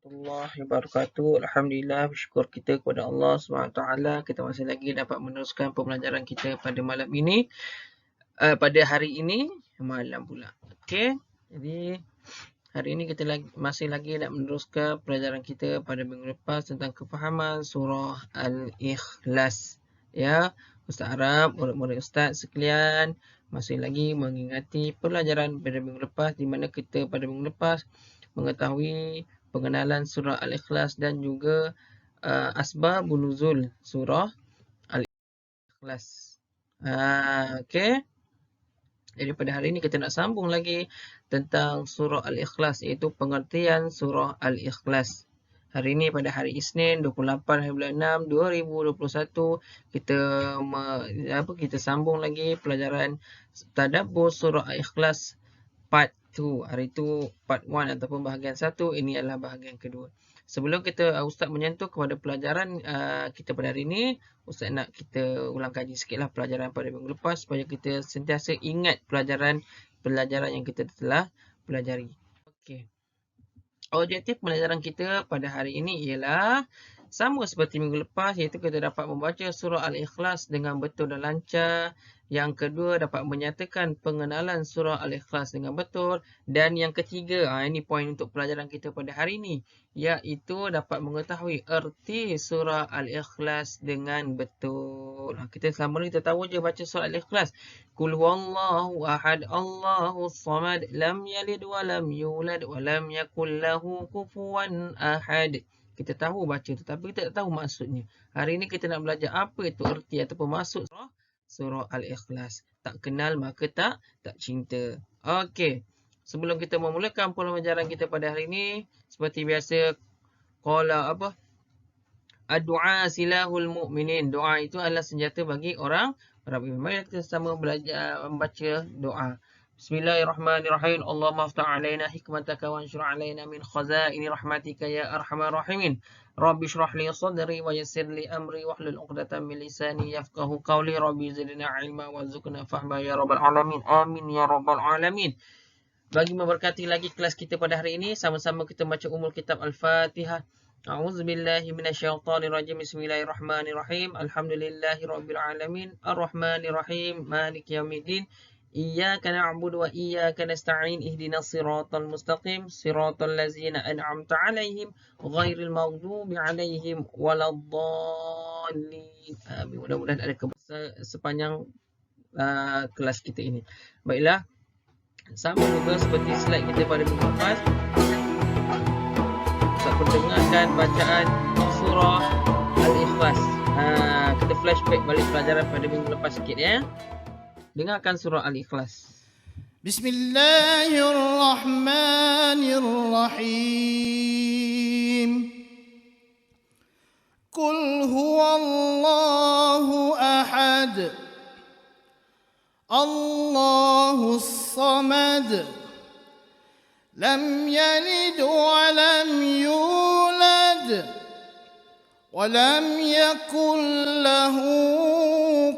Warahmatullahi wabarakatuh. Alhamdulillah, bersyukur kita kepada Allah SWT. Kita masih lagi dapat meneruskan pembelajaran kita pada malam ini. Pada hari ini, malam pula. Okey, jadi hari ini kita masih lagi nak meneruskan pelajaran kita pada minggu lepas tentang kefahaman surah Al-Ikhlas. Ya, Ustaz Arab, murid-murid Ustaz sekalian, masih lagi mengingati pelajaran pada minggu lepas, di mana kita pada minggu lepas mengetahui pengenalan surah Al-Ikhlas dan juga asbabun nuzul surah Al-Ikhlas. Okey. Jadi pada hari ini kita nak sambung lagi tentang surah Al-Ikhlas, iaitu pengertian surah Al-Ikhlas. Hari ini pada hari Isnin 28 bulan 6 2021 kita sambung lagi pelajaran tadabbur surah Al-Ikhlas part 2. Hari itu part 1 ataupun bahagian 1, ini adalah bahagian kedua. Sebelum Ustaz menyentuh kepada pelajaran kita pada hari ini, Ustaz nak kita ulang kaji sikitlah pelajaran pada minggu lepas supaya kita sentiasa ingat pelajaran yang kita telah pelajari. Okey. Objektif pelajaran kita pada hari ini ialah sama seperti minggu lepas, iaitu kita dapat membaca surah Al-Ikhlas dengan betul dan lancar. Yang kedua, dapat menyatakan pengenalan surah Al-Ikhlas dengan betul. Dan yang ketiga, ini poin untuk pelajaran kita pada hari ini, iaitu dapat mengetahui erti surah Al-Ikhlas dengan betul. Kita selama ni kita tahu je baca surah Al-Ikhlas. Qul huwallahu ahad, Allahus samad, lam yalid wa lam yulad wa lam yakul lahu kufuwan ahad. Kita tahu baca tu, tapi kita tak tahu maksudnya. Hari ini kita nak belajar apa itu erti ataupun maksud surah Al-Ikhlas. Tak kenal maka tak cinta. Okey. Sebelum kita memulakan pembelajaran kita pada hari ini, seperti biasa, Ad-du'a silahul mu'minin. Doa itu adalah senjata bagi orang beriman. Mari kita sama belajar membaca doa. Bismillahirrahmanirrahim. Allahumma aftah alaina hikmataka wa anshur alaina min khazaini rahmatika ya arhamar rahimin. Rabbi shrah li sadri wa yassir li amri wahlul 'uqdatam min lisani yafqahu qawli. Rabbi zidna ilma warzuqna fahma ya rabbal alamin. Amin ya rabbal alamin. Bagi memberkati lagi kelas kita pada hari ini, sama-sama kita baca umul kitab Al-Fatihah. A'udzubillahi minasyaitonirrajim. Bismillahirrahmanirrahim. Alhamdulillahirabbil alamin. Arrahmanirrahim. Maliki yaumiddin. Iyyaka na'budu wa iyyaka nasta'in. Ihdinas siratal mustaqim. Siratal ladzina an'amta 'alaihim ghairil maghdubi 'alaihim waladdallin. Amin. Mudah-mudahan ada keberkatan sepanjang kelas kita ini. Baiklah. Sama juga seperti slide kita pada minggu lepas. Kita perdengarkan bacaan surah Al-Ikhlas. Kita flashback balik pelajaran pada minggu lepas sikit ya. Dengarkan surah Al-Ikhlas. Bismillahirrahmanirrahim. Qul huwallahu ahad, Allahus samad, lam yalid wa lam yulad wa lam yakul lahu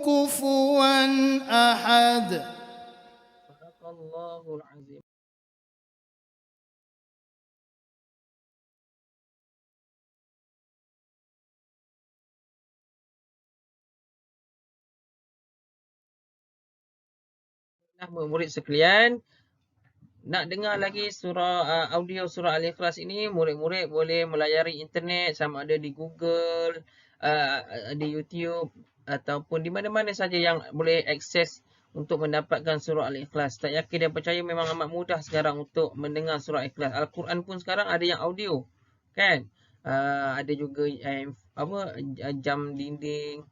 kufuwan ahad. Sadaqallahul azim. Murid sekalian, nak dengar lagi audio surah Al-Ikhlas ini, murid-murid boleh melayari internet, sama ada di Google, di YouTube, ataupun di mana-mana saja yang boleh akses untuk mendapatkan surah Al-Ikhlas. Tak yakin dan percaya memang amat mudah sekarang untuk mendengar surah Al-Ikhlas. Al-Quran pun sekarang ada yang audio, kan? Ada juga jam dinding,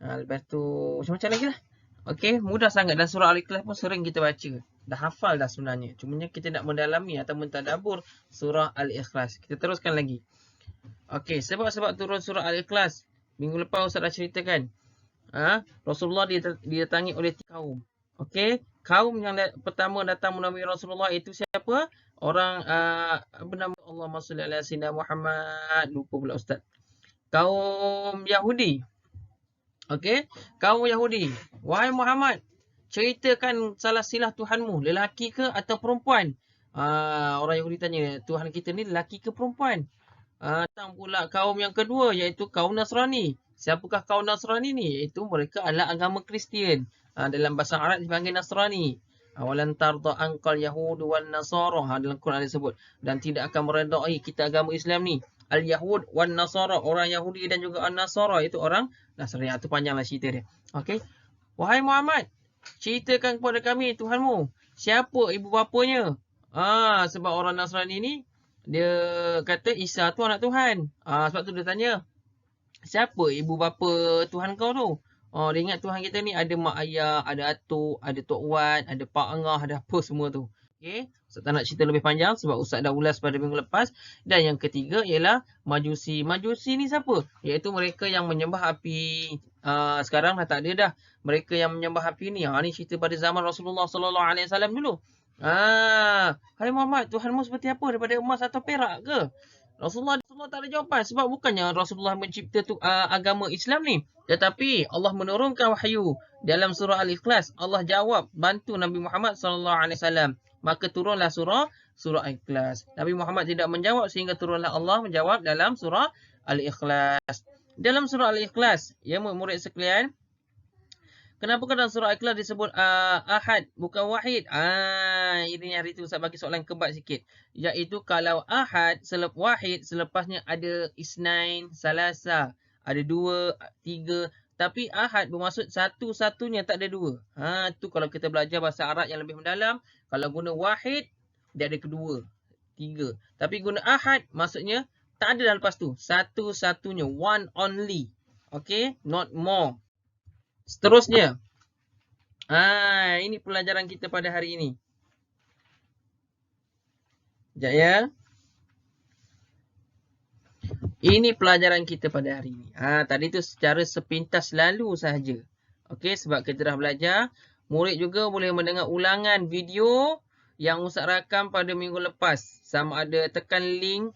lepas tu macam-macam lagi lah. Okey, mudah sangat, dan surah Al-Ikhlas pun sering kita baca. Dah hafal dah sebenarnya. Cumanya kita nak mendalami atau mentadabbur surah Al-Ikhlas. Kita teruskan lagi. Okey, sebab turun surah Al-Ikhlas. Minggu lepas Ustaz dah ceritakan. Rasulullah didatangi oleh 3 kaum. Okey, kaum yang pertama datang menemui Rasulullah itu siapa? Orang nama Allahumma salli ala sayyidina Muhammad. Lupa pula Ustaz. Kaum Yahudi. Okey, kaum Yahudi. Wahai Muhammad, ceritakan salah silah Tuhanmu, lelaki ke atau perempuan? Orang Yahudi tanya, Tuhan kita ni lelaki ke perempuan? Datang pula kaum yang kedua iaitu kaum Nasrani. Siapakah kaum Nasrani ni? Iaitu mereka adalah agama Kristian. Dalam bahasa Arab dipanggil Nasrani. Walan tarda anqal yahudu wan nasara. Dalam Quran disebut. Dan tidak akan meredai kita agama Islam ni. Al-Yahud wan Nasara. Orang Yahudi dan juga An-Nasara. Itu orang Nasrani. Itu panjanglah cerita dia. Okey. Wahai Muhammad, ceritakan kepada kami Tuhanmu. Siapa ibu bapanya? Sebab orang Nasrani ni, dia kata Isa tu anak Tuhan. Sebab tu dia tanya, siapa ibu bapa Tuhan kau tu? Dia ingat Tuhan kita ni ada mak ayah, ada atuk, ada tok wan, ada pak angah, ada apa semua tu. Okey, Ustaz tak nak cerita lebih panjang sebab Ustaz dah ulas pada minggu lepas. Dan yang ketiga ialah Majusi. Majusi ni siapa? Iaitu mereka yang menyembah api. Sekarang dah tak ada dah. Mereka yang menyembah api ni. Ni cerita pada zaman Rasulullah SAW dulu. Hai Muhammad, Tuhanmu seperti apa? Daripada emas atau perak ke? Rasulullah tak ada jawapan sebab bukannya Rasulullah mencipta agama Islam ni. Tetapi Allah menurunkan wahyu dalam surah Al-Ikhlas. Allah jawab bantu Nabi Muhammad SAW. Maka turunlah surah Al-Ikhlas. Nabi Muhammad tidak menjawab sehingga turunlah Allah menjawab dalam surah Al-Ikhlas. Dalam surah Al-Ikhlas, ya murid sekalian, kenapa dalam surah Al-Ikhlas disebut Ahad bukan Wahid? Ini hari tu Ustaz bagi soalan kebat sikit. Iaitu kalau Ahad Wahid selepasnya ada Isnain, Salasa, ada 2, 3. Tapi Ahad bermaksud satu-satunya, tak ada 2. Tu kalau kita belajar bahasa Arab yang lebih mendalam, kalau guna Wahid dia ada kedua, 3. Tapi guna Ahad maksudnya tak ada dah lepas tu. Satu-satunya, one only. Okay, not more. Seterusnya, ini pelajaran kita pada hari ini. Sekejap ya. Ini pelajaran kita pada hari ini. Tadi tu secara sepintas lalu sahaja. Okey, sebab kita dah belajar. Murid juga boleh mendengar ulangan video yang Ustaz rakam pada minggu lepas. Sama ada tekan link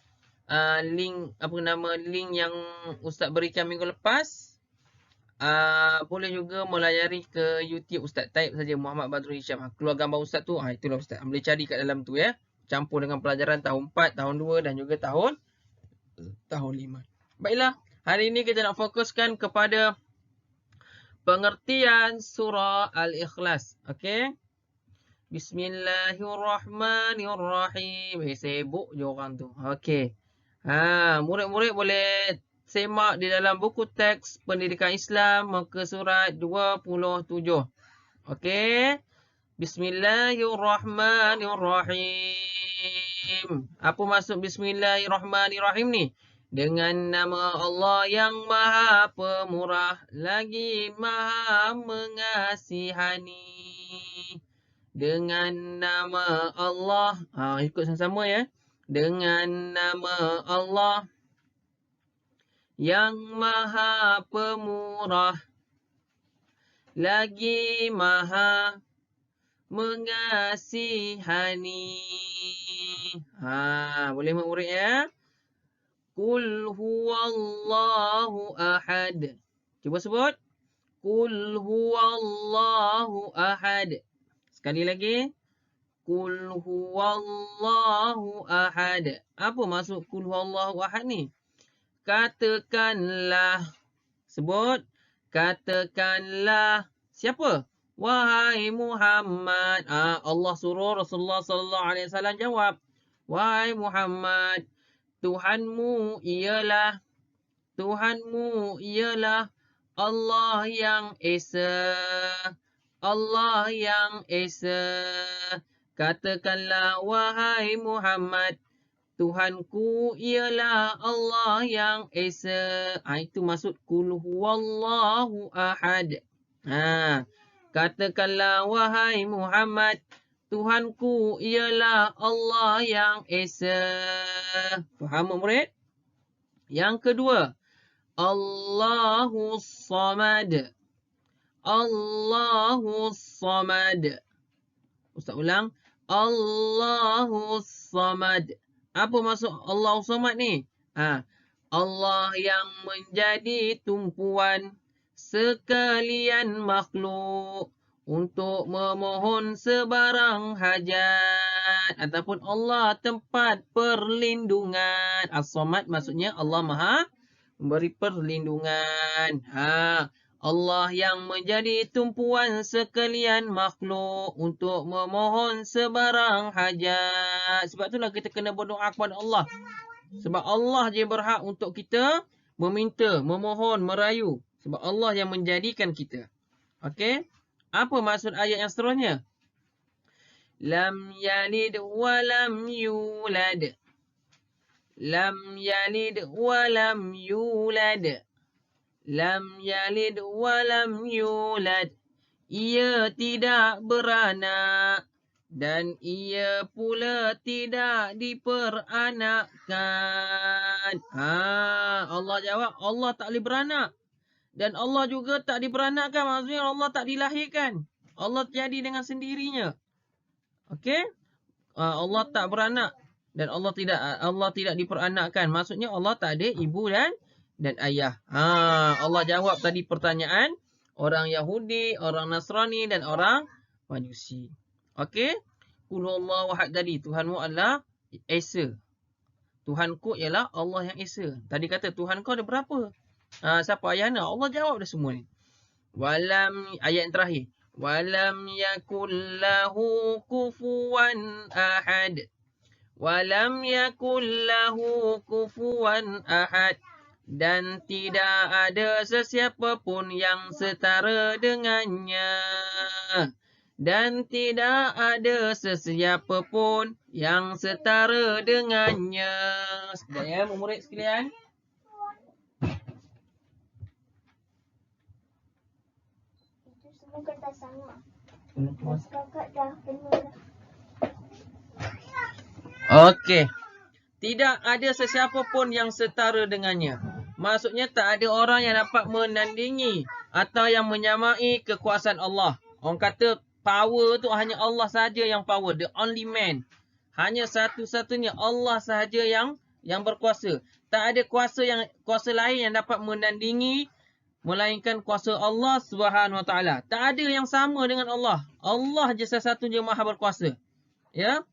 link yang Ustaz berikan minggu lepas. Boleh juga melayari ke YouTube Ustaz. Type saja Muhammad Badrul Hisham. Keluar gambar Ustaz tu. Itulah Ustaz. Boleh cari kat dalam tu ya. Campur dengan pelajaran tahun 4, tahun 2 dan juga tahun 5. Baiklah. Hari ini kita nak fokuskan kepada pengertian surah Al-Ikhlas. Okey. Bismillahirrahmanirrahim. Sibuk je orang tu. Okey. Murid-murid boleh semak di dalam buku teks Pendidikan Islam muka surat 27. Okey. Bismillahirrahmanirrahim. Apa maksud Bismillahirrahmanirrahim ni? Dengan nama Allah yang Maha Pemurah lagi Maha Mengasihani. Dengan nama Allah. Ikut sama-sama ya. Dengan nama Allah yang Maha Pemurah lagi Maha Mengasihani. Boleh murid ya? Qul huwallahu ahad. Cuba sebut. Qul huwallahu ahad. Sekali lagi. Qul huwallahu ahad. Apa maksud qul huwallahu ahad ni? Katakanlah. Sebut. Katakanlah. Siapa? Wahai Muhammad. Allah suruh Rasulullah SAW jawab. Wahai Muhammad. Tuhanmu ialah Allah yang Esa. Allah yang Esa. Katakanlah wahai Muhammad. Tuhanku ialah Allah yang Esa. Itu maksud qul huwallahu ahad. Katakanlah wahai Muhammad, Tuhanku ialah Allah yang Esa. Faham murid? Yang kedua, Allahus Samad. Allahus Samad. Ustaz ulang. Allahus Samad. Apa maksud Allahus Samad ni? Allah yang menjadi tumpuan sekalian makhluk untuk memohon sebarang hajat, ataupun Allah tempat perlindungan. As-Samad maksudnya Allah Maha memberi perlindungan. Allah yang menjadi tumpuan sekalian makhluk untuk memohon sebarang hajat. Sebab itulah kita kena berdoa kepada Allah. Sebab Allah je berhak untuk kita meminta, memohon, merayu. Sebab Allah yang menjadikan kita. Okey? Apa maksud ayat yang seterusnya? Lam yalid wa lam yulad. Lam yalid wa lam yulad. Lam yalid wa lam yulad. Ia tidak beranak dan ia pula tidak diperanakkan. Allah jawab, Allah tak boleh beranak. Dan Allah juga tak diperanakkan. Maksudnya Allah tak dilahirkan. Allah jadi dengan sendirinya. Okey? Allah tak beranak. Dan Allah tidak diperanakkan. Maksudnya Allah tak ada ibu dan ayah. Allah jawab tadi pertanyaan orang Yahudi, orang Nasrani dan orang Majusi. Okey? Qul huwallahu ahad tadi. Tuhanmu adalah Esa. Tuhanku ialah Allah yang Esa. Tadi kata Tuhan kau ada berapa? Siapa ayahnya? Allah jawab dah semua ni. Ayat yang terakhir. Walam yakul lahu kufuwan ahad. Walam yakul lahu kufuwan ahad. Dan tidak ada sesiapa pun yang setara dengannya. Dan tidak ada sesiapa pun yang setara dengannya. Sekejap ya, murid sekalian. Okey. Tidak ada sesiapa pun yang setara dengannya. Maksudnya tak ada orang yang dapat menandingi atau yang menyamai kekuasaan Allah. Orang kata power tu hanya Allah sahaja yang power. The only man. Hanya satu-satunya Allah sahaja yang berkuasa. Tak ada kuasa lain yang dapat menandingi melainkan kuasa Allah Subhanahu Wa Taala. Tak ada yang sama dengan Allah. Allah je satu-satunya Maha berkuasa. Ya?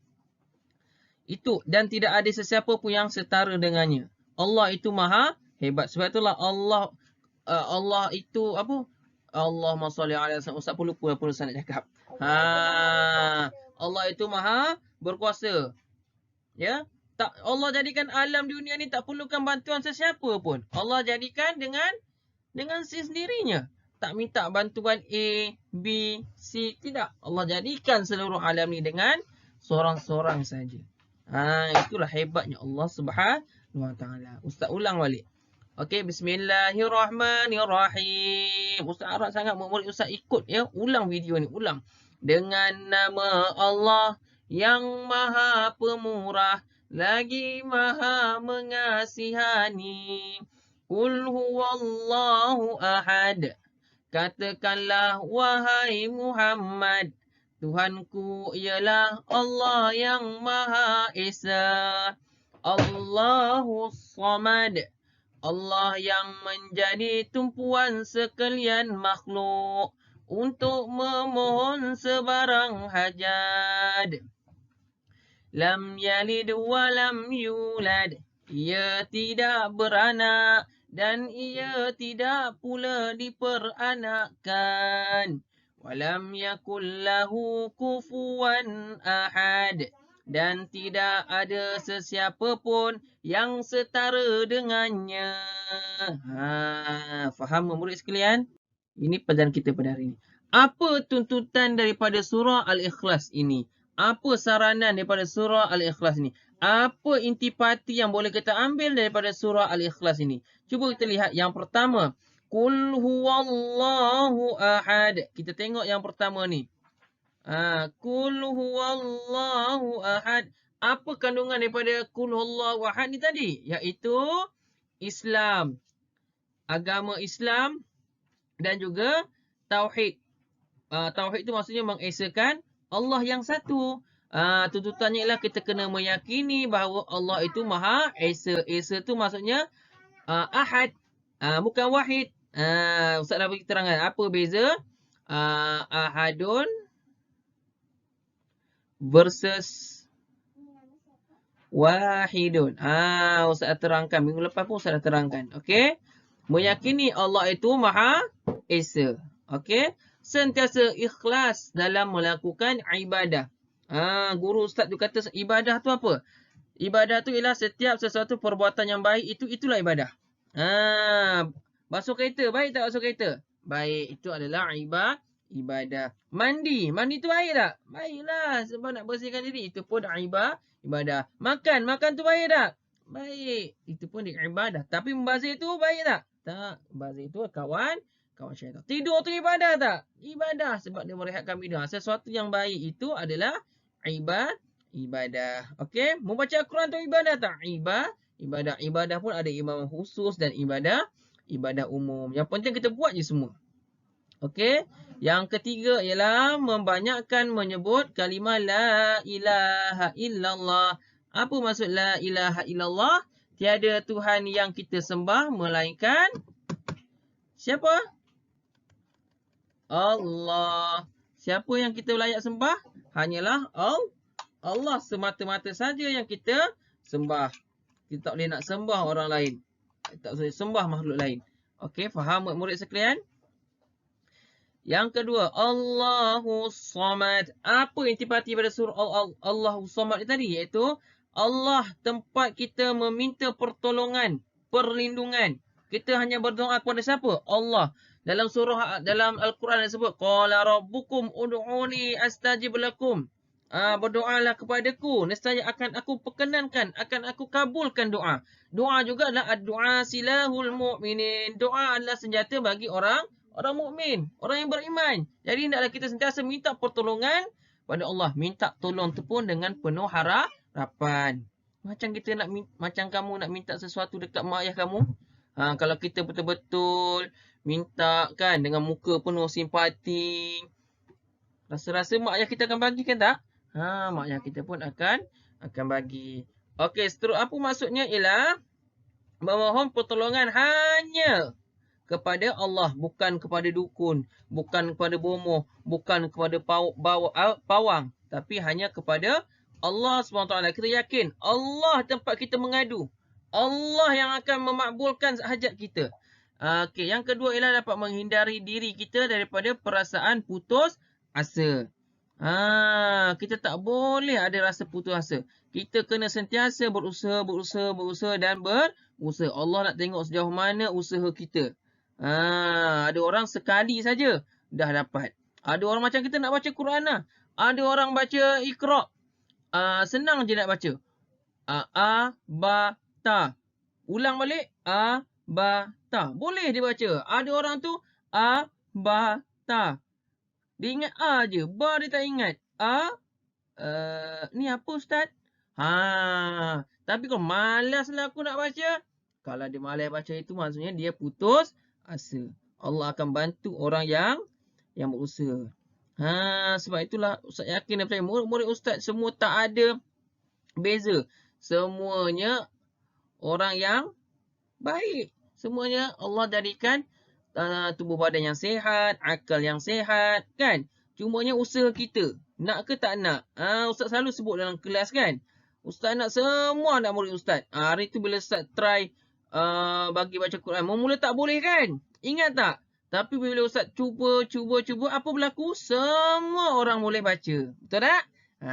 Itu, dan tidak ada sesiapa pun yang setara dengannya. Allah itu Maha hebat. Sebab itulah Allah itu apa? Allahumma salli ala sayyidina. Ustaz pun lupa apa Ustaz nak cakap. Allah itu Maha berkuasa. Ya? Allah jadikan alam dunia ni tak perlukan bantuan sesiapa pun. Allah jadikan dengan sendirinya. Tak minta bantuan A, B, C. Tidak. Allah jadikan seluruh alam ni dengan seorang-seorang saja. Itulah hebatnya Allah Subhanahu Wa Taala. Ustaz ulang balik. Okey, bismillahirrahmanirrahim. Ustaz harap sangat murid Ustaz ikut ya. Ulang video ni, ulang. Dengan nama Allah yang Maha Pemurah lagi Maha Mengasihani. Qul huwallahu ahad. Katakanlah wahai Muhammad, Tuhanku ialah Allah yang Maha Esa. Allahus Samad. Allah yang menjadi tumpuan sekalian makhluk untuk memohon sebarang hajat. Lam yalid wa lam yulad. Ia tidak beranak dan ia tidak pula diperanakkan. Walam yakul lahu kufuwan ahad. Dan tidak ada sesiapa pun yang setara dengannya. Faham murid sekalian? Ini pelajaran kita pada hari ini. Apa tuntutan daripada surah Al-Ikhlas ini? Apa saranan daripada surah Al-Ikhlas ini? Apa intipati yang boleh kita ambil daripada surah Al-Ikhlas ini? Cuba kita lihat yang pertama. Qul huwallahu ahad. Kita tengok yang pertama ni. Qul huwallahu ahad. Apa kandungan daripada Qul huwallahu ahad ni tadi? Iaitu Islam. Agama Islam dan juga Tauhid. Tauhid itu maksudnya mengesakan Allah yang satu. Tuntutannya ialah kita kena meyakini bahawa Allah itu Maha Esa. Esa tu maksudnya ahad. Bukan wahid. Ustaz dah bagi keterangan. Apa beza ahadun versus wahidun. Ustaz terangkan. Minggu lepas pun Ustaz dah terangkan. Okey. Meyakini Allah itu Maha Esa. Okey. Sentiasa ikhlas dalam melakukan ibadah. Guru Ustaz tu kata ibadah tu apa? Ibadah tu ialah setiap sesuatu perbuatan yang baik itulah ibadah. Basuh kereta, baik tak basuh kereta? Baik, itu adalah ibadah. Mandi tu baik tak? Baiklah, sebab nak bersihkan diri. Itu pun ibadah. Makan tu baik tak? Baik, itu pun ibadah. Tapi membazir tu baik tak? Tak, membazir tu kawan syaitan. Tidur tu ibadah tak? Ibadah, sebab dia merehatkan bidang. Sesuatu yang baik itu adalah ibadah. Okey, membaca Al-Quran tu ibadah tak? Ibadah pun ada ibadah khusus dan ibadah umum. Yang penting kita buat je semua. Okey. Yang ketiga ialah membanyakkan menyebut kalimah la ilaha illallah. Apa maksud la ilaha illallah? Tiada Tuhan yang kita sembah melainkan siapa? Allah. Siapa yang kita layak sembah? Hanyalah Allah semata-mata saja yang kita sembah. Kita tak boleh nak sembah orang lain. Tak boleh sembah makhluk lain. Okey, faham murid sekalian? Yang kedua, Allahus Samad. Apa intipati pada surah Allahus Samad tadi? Iaitu Allah tempat kita meminta pertolongan, perlindungan. Kita hanya berdoa kepada siapa? Allah. Dalam Al-Quran disebut, Qala rabbukum ud'uni astajib lakum. Berdoalah kepadaku, nescaya akan aku perkenankan, akan aku kabulkan doa. Doa juga adalah ad-du'a silahul mu'minin. Doa adalah senjata bagi orang mukmin, orang yang beriman. Jadi hendaklah kita sentiasa minta pertolongan pada Allah. Minta tolong tu pun dengan penuh harapan. Macam kamu nak minta sesuatu dekat mak ayah kamu. Kalau kita betul-betul minta kan dengan muka penuh simpati, rasa-rasa mak ayah kita akan bagi kan tak? Mak ayah kita pun akan bagi. Okey, seterusnya apa maksudnya ialah memohon pertolongan hanya kepada Allah, bukan kepada dukun, bukan kepada bomoh, bukan kepada pawang, tapi hanya kepada Allah SWT. Kita yakin Allah tempat kita mengadu. Allah yang akan memakbulkan hajat kita. Okey, yang kedua ialah dapat menghindari diri kita daripada perasaan putus asa. Kita tak boleh ada rasa putus asa. Kita kena sentiasa berusaha dan berusaha. Allah nak tengok sejauh mana usaha kita. Ada orang sekali saja dah dapat. Ada orang macam kita nak baca Quran lah. Ada orang baca Iqra. Senang je nak baca. Ba, ta. Ulang balik. Ba, ta. Boleh dia baca. Ada orang tu ba, ta. Dia ingat je. Ba dia tak ingat. Ni apa Ustaz? Tapi kalau malaslah aku nak baca. Kalau dia malas baca itu maksudnya dia putus asa. Allah akan bantu orang yang berusaha. Sebab itulah Ustaz yakin dan percaya murid-murid Ustaz semua tak ada beza. Semuanya orang yang baik. Semuanya Allah jadikan tubuh badan yang sihat, akal yang sihat, kan? Cumanya usaha kita. Nak ke tak nak? Ustaz selalu sebut dalam kelas kan? Ustaz nak semua anak murid Ustaz. Hari tu bila Ustaz try bagi baca Quran, mula tak boleh kan? Ingat tak? Tapi bila Ustaz cuba, apa berlaku? Semua orang boleh baca. Betul tak?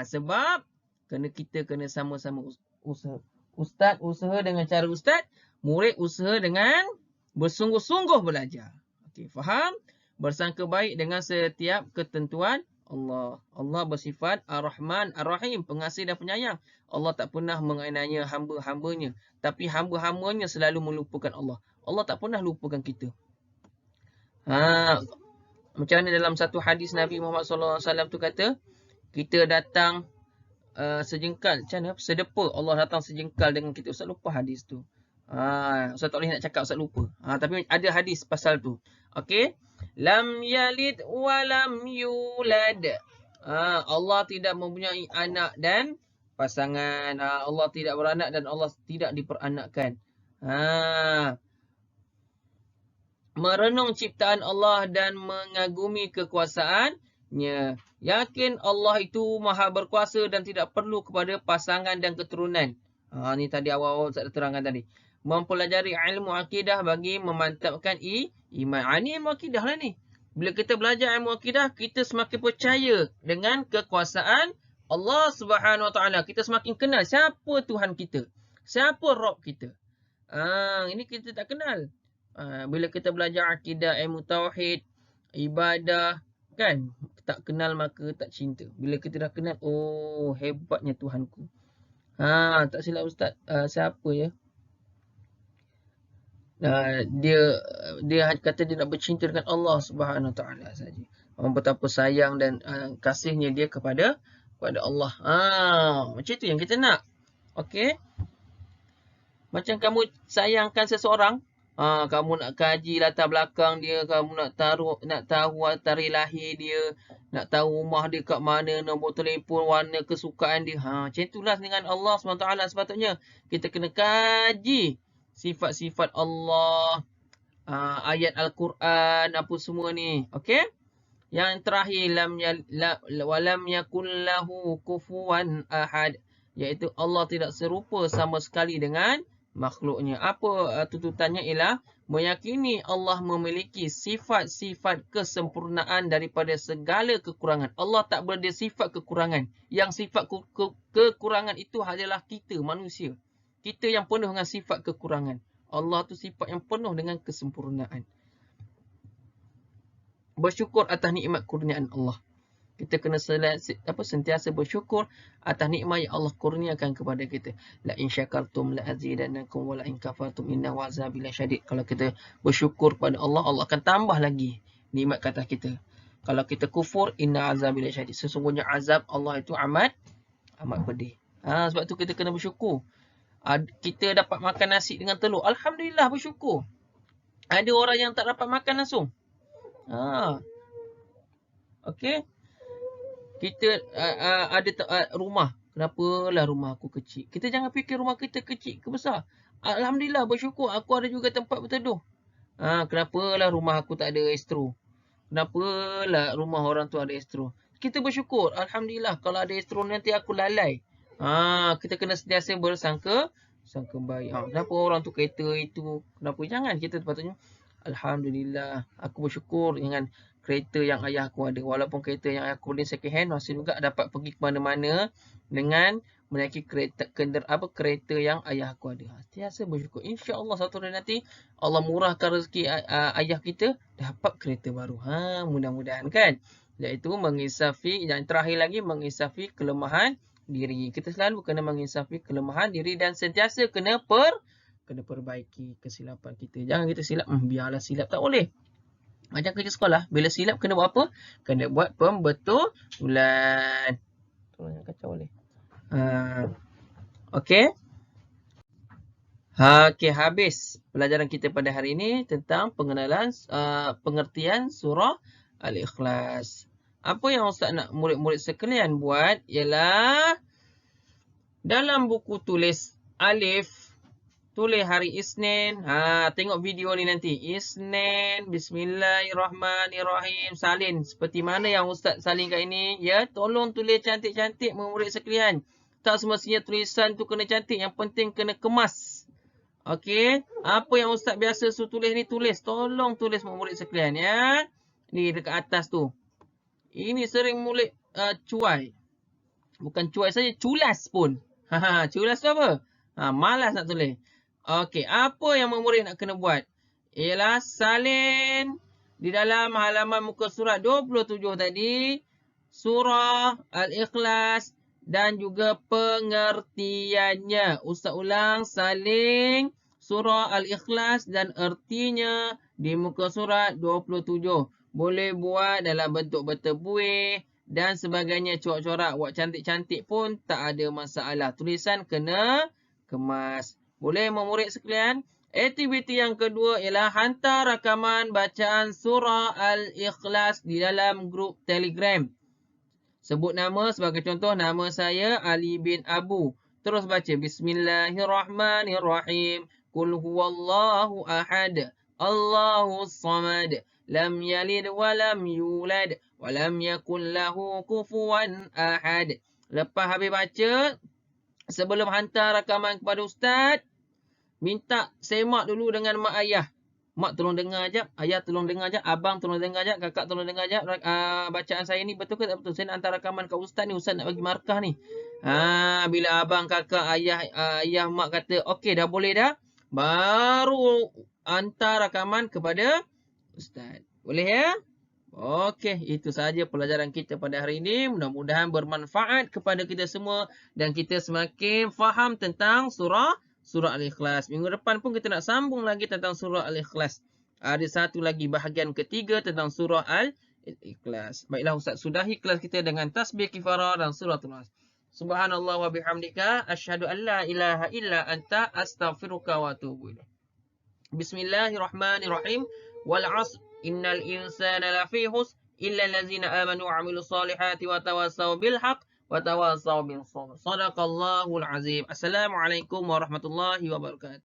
Sebab kita kena sama-sama usaha. Ustaz usaha dengan cara Ustaz, murid usaha dengan bersungguh-sungguh belajar. Okey, faham? Bersangka baik dengan setiap ketentuan Allah. Allah bersifat Ar-Rahman, Ar-Rahim, pengasih dan penyayang. Allah tak pernah menganiaya hamba-hambanya. Tapi hamba-hambanya selalu melupakan Allah. Allah tak pernah lupakan kita. Macam mana dalam satu hadis Nabi Muhammad SAW tu kata, kita datang sejengkal, macam mana? Sedepa Allah datang sejengkal dengan kita. Ustaz lupa hadis tu. Ustaz tak boleh nak cakap, Ustaz lupa. Tapi ada hadis pasal tu. Okey. Lam yalid wa lam yulad. Allah tidak mempunyai anak dan pasangan. Allah tidak beranak dan Allah tidak diperanakkan. merenung ciptaan Allah dan mengagumi kekuasaannya. Yakin Allah itu maha berkuasa dan tidak perlu kepada pasangan dan keturunan. Ni tadi awal-awal saya terangkan tadi. Mempelajari ilmu akidah bagi memantapkan iman. Ni ilmu akidah lah ni. Bila kita belajar ilmu akidah, kita semakin percaya dengan kekuasaan Allah Subhanahu Wa Taala. Kita semakin kenal siapa Tuhan kita. Siapa Rabb kita. Ini kita tak kenal. Bila kita belajar akidah, ilmu tauhid, ibadah, kan? Tak kenal maka tak cinta. Bila kita dah kenal, oh hebatnya Tuhanku. Tak silap Ustaz, siapa ya? Dia kata dia nak bercinta dengan Allah Subhanahu Taala saja. Betapa sayang dan kasihnya dia kepada Allah. Macam tu yang kita nak. Okey. Macam kamu sayangkan seseorang, kamu nak kaji latar belakang dia, kamu nak tahu tarikh lahir dia, nak tahu rumah dia kat mana, nombor telefon, warna kesukaan dia. Macam itulah dengan Allah SWT sepatutnya. Kita kena kaji sifat-sifat Allah, ayat Al-Quran, apa semua ni. Okey? Yang terakhir, walam yakul lahu kufuwan ahad, iaitu Allah tidak serupa sama sekali dengan makhluknya. Apa tuntutannya ialah meyakini Allah memiliki sifat-sifat kesempurnaan daripada segala kekurangan. Allah tak berada sifat kekurangan. Yang sifat kekurangan itu adalah kita manusia. Kita yang penuh dengan sifat kekurangan. Allah tu sifat yang penuh dengan kesempurnaan. Bersyukur atas nikmat kurniaan Allah. Kita kena sentiasa bersyukur atas nikmat yang Allah kurniakan kepada kita. La in syakartum la azidannakum wa la in kafartum innahu azabi lasyadid. Kalau kita bersyukur kepada Allah, Allah akan tambah lagi nikmat kata kita. Kalau kita kufur, inna azabi lasyadid. Sesungguhnya azab Allah itu amat pedih. Sebab tu kita kena bersyukur. Kita dapat makan nasi dengan telur, alhamdulillah, bersyukur. Ada orang yang tak dapat makan langsung. Okey. Kita ada rumah. Kenapalah rumah aku kecil? Kita jangan fikir rumah kita kecil ke besar. Alhamdulillah, bersyukur aku ada juga tempat berteduh. Kenapalah rumah aku tak ada astro? Kenapalah rumah orang tu ada astro? Kita bersyukur. Alhamdulillah, kalau ada astro nanti aku lalai. Kita kena sentiasa bersangka baik. Kenapa orang tu kereta itu? Kenapa? Jangan. Kita patutnya alhamdulillah, aku bersyukur dengan kereta yang ayah aku ada. Walaupun kereta yang aku ni second hand, masih juga dapat pergi ke mana-mana dengan menaiki kereta yang ayah aku ada. Sentiasa bersyukur. InsyaAllah satu hari nanti Allah murahkan rezeki ayah kita dapat kereta baru. Mudah-mudahan kan. Iaitu mengisafi, yang terakhir lagi mengisafi kelemahan diri. Kita selalu kena mengisafi kelemahan diri dan sentiasa kena perbaiki kesilapan kita. Jangan kita silap, biarlah silap, tak boleh. Macam kerja sekolah, bila silap kena buat apa? Kena buat pembetulan. Tolong kacau boleh. Okey. Okey, habis pelajaran kita pada hari ini tentang pengertian surah Al-Ikhlas. Apa yang Ustaz nak murid-murid sekalian buat ialah dalam buku tulis alif, tulis hari Isnin. Tengok video ni nanti. Isnin, bismillahirrahmanirrahim. Salin. Seperti mana yang Ustaz salin kat ini. Ya, tolong tulis cantik-cantik murid sekalian. Tak semestinya tulisan tu kena cantik. Yang penting kena kemas. Okey. Apa yang Ustaz biasa tulis ni, tulis. Tolong tulis murid sekalian, ya. Ni dekat atas tu. Ini sering murid cuai. Bukan cuai saja, culas pun. Culas tu apa? Malas nak tulis. Okey, apa yang murid nak kena buat? Ialah salin di dalam halaman muka surat 27 tadi, surah Al-Ikhlas dan juga pengertiannya. Ustaz ulang, salin surah Al-Ikhlas dan ertinya di muka surat 27. Boleh buat dalam bentuk bertebuih dan sebagainya, corak-corak, buat cantik-cantik pun tak ada masalah. Tulisan kena kemas. Boleh murid sekalian? Aktiviti yang kedua ialah hantar rakaman bacaan surah Al-Ikhlas di dalam grup Telegram. Sebut nama, sebagai contoh, nama saya Ali bin Abu. Terus baca Bismillahirrahmanirrahim. Qul huwallahu ahad. Allahus samad. Lam yalid wa lam yulad wa lam yakul lahu kufuwan ahad. Lepas habis baca, sebelum hantar rakaman kepada ustaz, minta semak dulu dengan mak ayah. Mak tolong dengar jap, ayah tolong dengar jap, abang tolong dengar jap, kakak tolong dengar jap. Bacaan saya ni betul ke tak betul? Saya nak hantar rakaman ke ustaz ni, ustaz nak bagi markah ni. Bila abang, kakak, ayah, mak kata okey dah boleh dah, baru hantar rakaman kepada ustaz. Boleh ya? Okey, itu sahaja pelajaran kita pada hari ini. Mudah-mudahan bermanfaat kepada kita semua dan kita semakin faham tentang surah Al-Ikhlas. Minggu depan pun kita nak sambung lagi tentang surah Al-Ikhlas. Ada satu lagi bahagian ketiga tentang surah Al-Ikhlas. Baiklah Ustaz, sudahi kelas kita dengan tasbih kifarah dan surah Al-Nas. Subhanallah wa bihamdika asyhadu an la ilaha illa anta astaghfiruka wa atubu ilaik. Bismillahirrahmanirrahim. Wal 'asr innal insana lafi khusr illa allazina amanu wa 'amilus solihati wa tawassaw bil haqq wa tawassaw bis sabr. Shadaqallahul azim. Assalamualaikum warahmatullahi wabarakatuh.